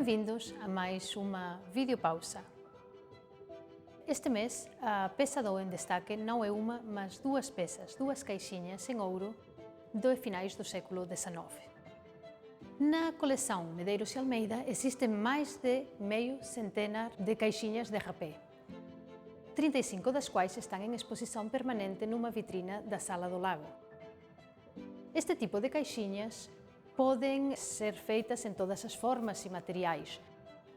Bem-vindos a mais uma videopausa. Este mês, a peça do Em Destaque não é uma, mas duas peças, duas caixinhas em ouro de finais do século XIX. Na coleção Medeiros e Almeida existem mais de meio centenar de caixinhas de rapé, 35 das quais estão em exposição permanente numa vitrina da Sala do Lago. Este tipo de caixinhas podem ser feitas em todas as formas e materiais.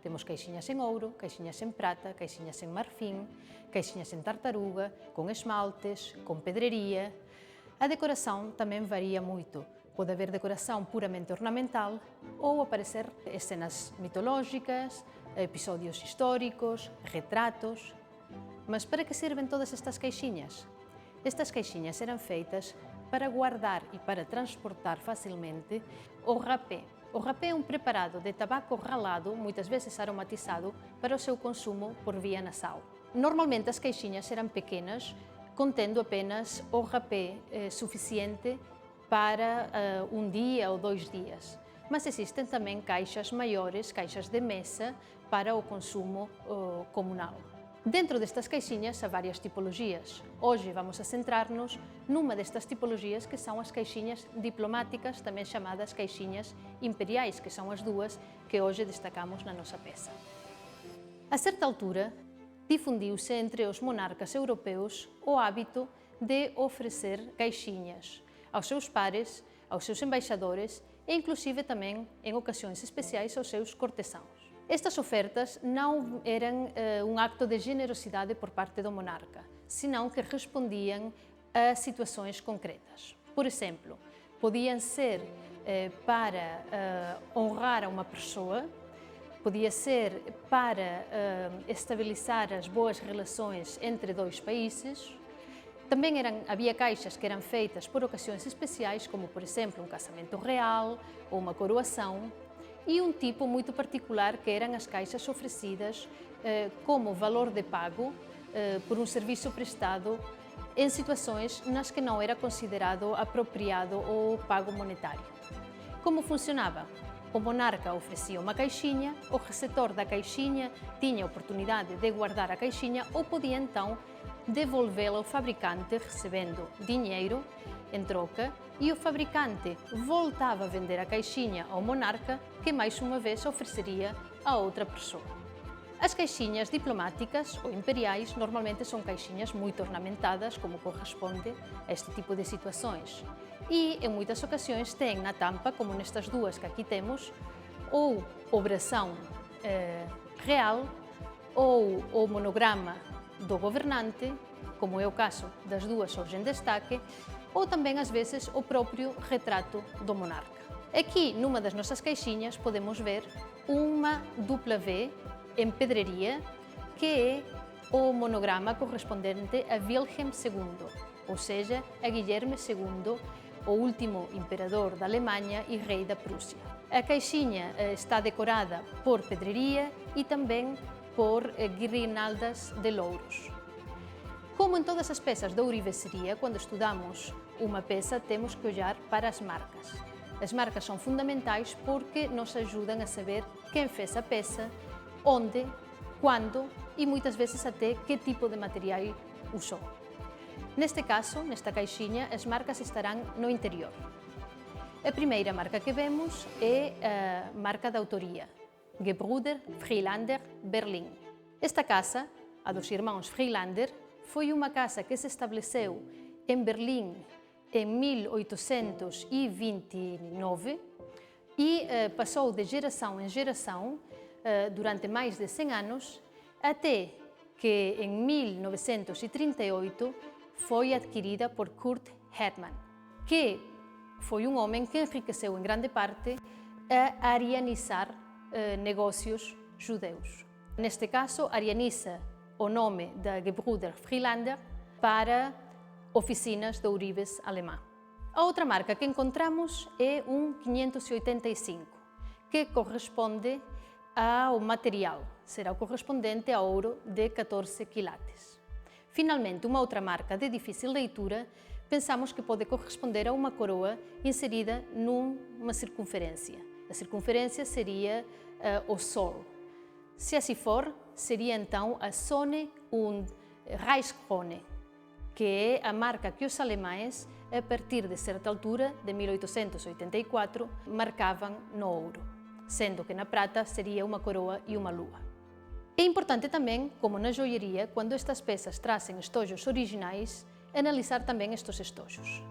Temos caixinhas em ouro, caixinhas em prata, caixinhas em marfim, caixinhas em tartaruga, com esmaltes, com pedreria. A decoração também varia muito. Pode haver decoração puramente ornamental ou aparecer cenas mitológicas, episódios históricos, retratos. Mas para que servem todas estas caixinhas? Estas caixinhas eram feitas para guardar e para transportar facilmente o rapé. O rapé é um preparado de tabaco ralado, muitas vezes aromatizado, para o seu consumo por via nasal. Normalmente as caixinhas eram pequenas, contendo apenas o rapé suficiente para um dia ou 2 dias. Mas existem também caixas maiores, caixas de mesa, para o consumo comunal. Dentro destas caixinhas há várias tipologias. Hoje vamos a centrar-nos numa destas tipologias, que são as caixinhas diplomáticas, também chamadas caixinhas imperiais, que são as duas que hoje destacamos na nossa peça. A certa altura, difundiu-se entre os monarcas europeus o hábito de oferecer caixinhas aos seus pares, aos seus embaixadores e inclusive também, em ocasiões especiais, aos seus cortesãos. Estas ofertas não eram um acto de generosidade por parte do monarca, senão que respondiam a situações concretas. Por exemplo, podiam ser para honrar a uma pessoa, podia ser para estabilizar as boas relações entre dois países. Também havia caixas que eram feitas por ocasiões especiais, como por exemplo um casamento real ou uma coroação. E um tipo muito particular que eram as caixas oferecidas como valor de pago por um serviço prestado em situações nas que não era considerado apropriado o pago monetário. Como funcionava? O monarca oferecia uma caixinha, o receptor da caixinha tinha a oportunidade de guardar a caixinha ou podia então devolvê-la ao fabricante recebendo dinheiro em troca, e o fabricante voltava a vender a caixinha ao monarca, que mais uma vez ofereceria a outra pessoa. As caixinhas diplomáticas ou imperiais normalmente são caixinhas muito ornamentadas, como corresponde a este tipo de situações. E em muitas ocasiões têm na tampa, como nestas duas que aqui temos, ou o brasão real ou o monograma do governante, como é o caso das duas hoje em destaque, ou também às vezes o próprio retrato do monarca. Aqui, numa das nossas caixinhas, podemos ver uma dupla V em pedreria, que é o monograma correspondente a Wilhelm II, ou seja, a Guilherme II, o último imperador da Alemanha e rei da Prússia. A caixinha está decorada por pedreria e também por guirnaldas de louros. Como em todas as peças de ourivesaria, quando estudamos uma peça, temos que olhar para as marcas. As marcas são fundamentais porque nos ajudam a saber quem fez a peça, onde, quando e muitas vezes até que tipo de material usou. Neste caso, nesta caixinha, as marcas estarão no interior. A primeira marca que vemos é a marca de autoria, Gebrüder Friedlander Berlin. Esta casa, a dos irmãos Friedlander, foi uma casa que se estabeleceu em Berlim em 1829 e passou de geração em geração durante mais de 100 anos, até que em 1938 foi adquirida por Kurt Hetman, que foi um homem que enriqueceu em grande parte a arianizar negócios judeus. Neste caso, arianiza o nome da Gebrüder Friedlander para oficinas de ourives alemã. A outra marca que encontramos é um 585, que corresponde ao material, será o correspondente a ouro de 14 quilates. Finalmente, uma outra marca de difícil leitura, pensamos que pode corresponder a uma coroa inserida numa circunferência. A circunferência seria o Sol. Se assim for, seria então a Sonne und Reichskrone, que é a marca que os alemães, a partir de certa altura, de 1884, marcavam no ouro, sendo que na prata seria uma coroa e uma lua. É importante também, como na joiaria, quando estas peças trazem estojos originais, analisar também estes estojos.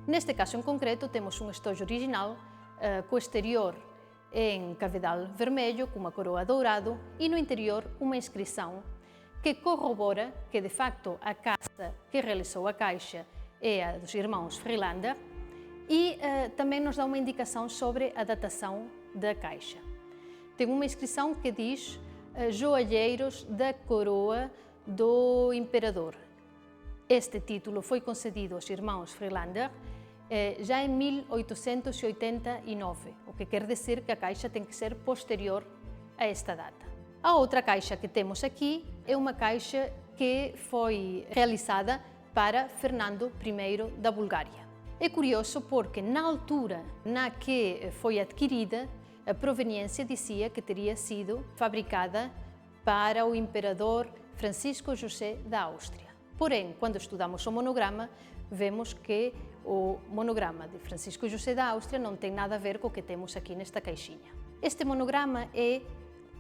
Neste caso em concreto, temos um estojo original, com o exterior em cabedal vermelho, com uma coroa dourado, e no interior uma inscrição que corrobora que, de facto, a casa que realizou a caixa é a dos irmãos Frilander e também nos dá uma indicação sobre a datação da caixa. Tem uma inscrição que diz Joalheiros da Coroa do Imperador. Este título foi concedido aos irmãos Frilander já em 1889, o que quer dizer que a caixa tem que ser posterior a esta data. A outra caixa que temos aqui é uma caixa que foi realizada para Fernando I da Bulgária. É curioso porque na altura na que foi adquirida, a proveniência dizia que teria sido fabricada para o imperador Francisco José da Áustria. Porém, quando estudamos o monograma, vemos que o monograma de Francisco José da Áustria não tem nada a ver com o que temos aqui nesta caixinha. Este monograma é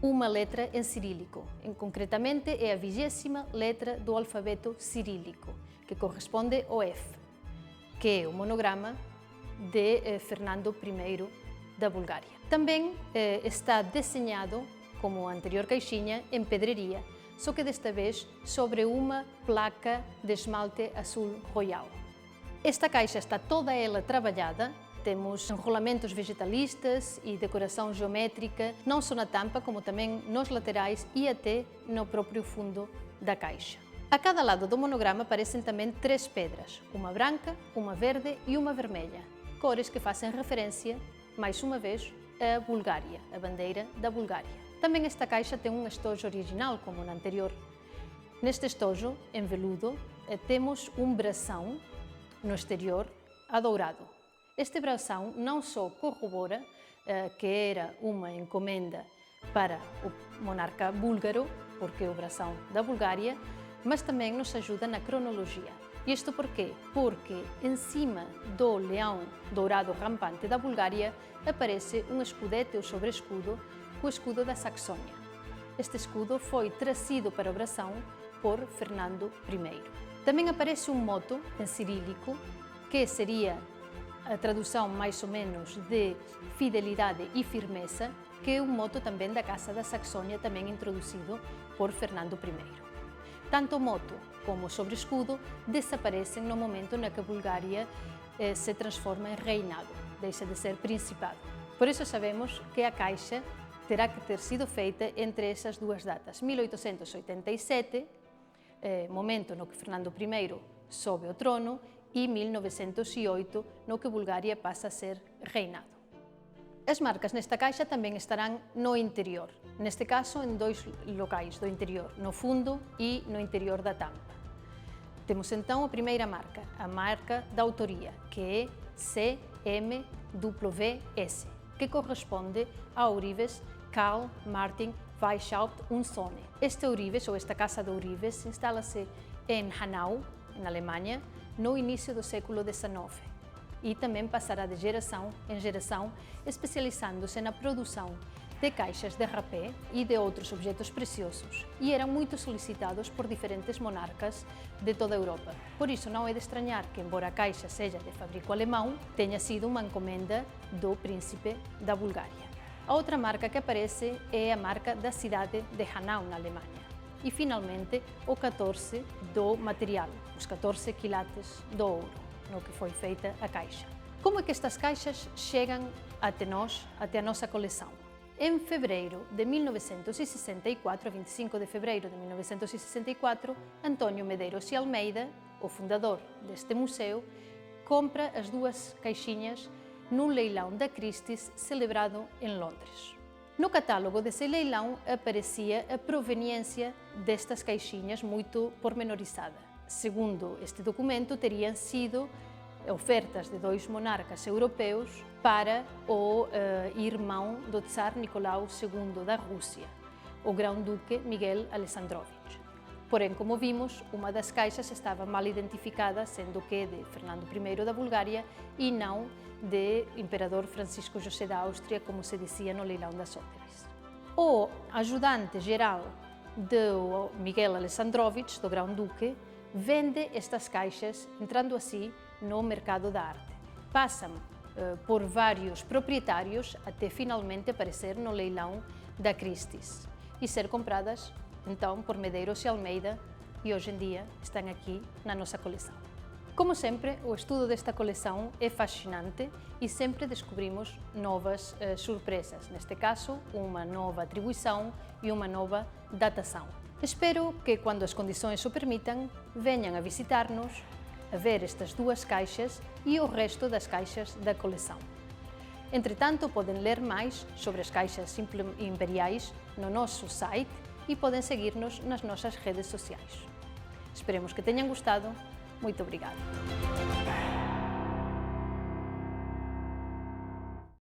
uma letra em cirílico, concretamente é a 20ª letra do alfabeto cirílico, que corresponde ao F, que é o monograma de Fernando I da Bulgária. Também está desenhado, como a anterior caixinha, em pedreria, só que desta vez sobre uma placa de esmalte azul royal. Esta caixa está toda ela trabalhada, temos enrolamentos vegetalistas e decoração geométrica, não só na tampa, como também nos laterais e até no próprio fundo da caixa. A cada lado do monograma aparecem também 3 pedras, uma branca, uma verde e uma vermelha, cores que fazem referência, mais uma vez, à Bulgária, a bandeira da Bulgária. Também esta caixa tem um estojo original, como na anterior. Neste estojo, em veludo, temos um bração no exterior adourado. Este bração não só corrobora que era uma encomenda para o monarca búlgaro, porque é o bração da Bulgária, mas também nos ajuda na cronologia. Isto porquê? Porque em cima do leão dourado rampante da Bulgária aparece um escudete ou sobrescudo com o escudo da Saxônia. Este escudo foi trazido para o bração por Fernando I. Também aparece um moto em cirílico, que seria a tradução mais ou menos de fidelidade e firmeza, que é um moto também da Casa da Saxônia, também introduzido por Fernando I. Tanto o moto como o sobrescudo desaparecem no momento em que a Bulgária se transforma em reinado, deixa de ser principado. Por isso sabemos que a caixa terá que ter sido feita entre essas duas datas, 1887, momento no que Fernando I sobe ao trono, e 1908, no que Bulgária passa a ser reinado. As marcas nesta caixa também estarão no interior, neste caso em 2 locais do interior, no fundo e no interior da tampa. Temos então a primeira marca, a marca da autoria, que é CMWS, que corresponde a ourives Carl Martin Weishaupt und Sonne. Este ourives, ou esta casa de ourives, instala-se em Hanau, na Alemanha, no início do século XIX e também passará de geração em geração, especializando-se na produção de caixas de rapé e de outros objetos preciosos, e eram muito solicitados por diferentes monarcas de toda a Europa. Por isso não é de estranhar que, embora a caixa seja de fabrico alemão, tenha sido uma encomenda do príncipe da Bulgária. A outra marca que aparece é a marca da cidade de Hanau, na Alemanha. E, finalmente, o 14 do material, os 14 quilates do ouro, no que foi feita a caixa. Como é que estas caixas chegam até nós, até a nossa coleção? Em fevereiro de 1964, 25 de fevereiro de 1964, António Medeiros e Almeida, o fundador deste museu, compra as 2 caixinhas num leilão da Christie's celebrado em Londres. No catálogo desse leilão aparecia a proveniência destas caixinhas muito pormenorizada. Segundo este documento, teriam sido ofertas de 2 monarcas europeus para o irmão do Tsar Nicolau II da Rússia, o Grão-Duque Miguel Alexandrovich. Porém, como vimos, uma das caixas estava mal identificada, sendo que de Fernando I da Bulgária e não de Imperador Francisco José da Áustria, como se dizia no leilão das Sotheby's. O ajudante-geral do Miguel Alexandrovich, do Grão-Duque, vende estas caixas, entrando assim no mercado da arte. Passam por vários proprietários até finalmente aparecer no leilão da Christie's e ser compradas então por Medeiros e Almeida, e hoje em dia estão aqui na nossa coleção. Como sempre, o estudo desta coleção é fascinante e sempre descobrimos novas surpresas, neste caso, uma nova atribuição e uma nova datação. Espero que, quando as condições o permitam, venham a visitar-nos, a ver estas duas caixas e o resto das caixas da coleção. Entretanto, podem ler mais sobre as caixas imperiais no nosso site e podem seguir-nos nas nossas redes sociais. Esperemos que tenham gostado. Muito obrigada!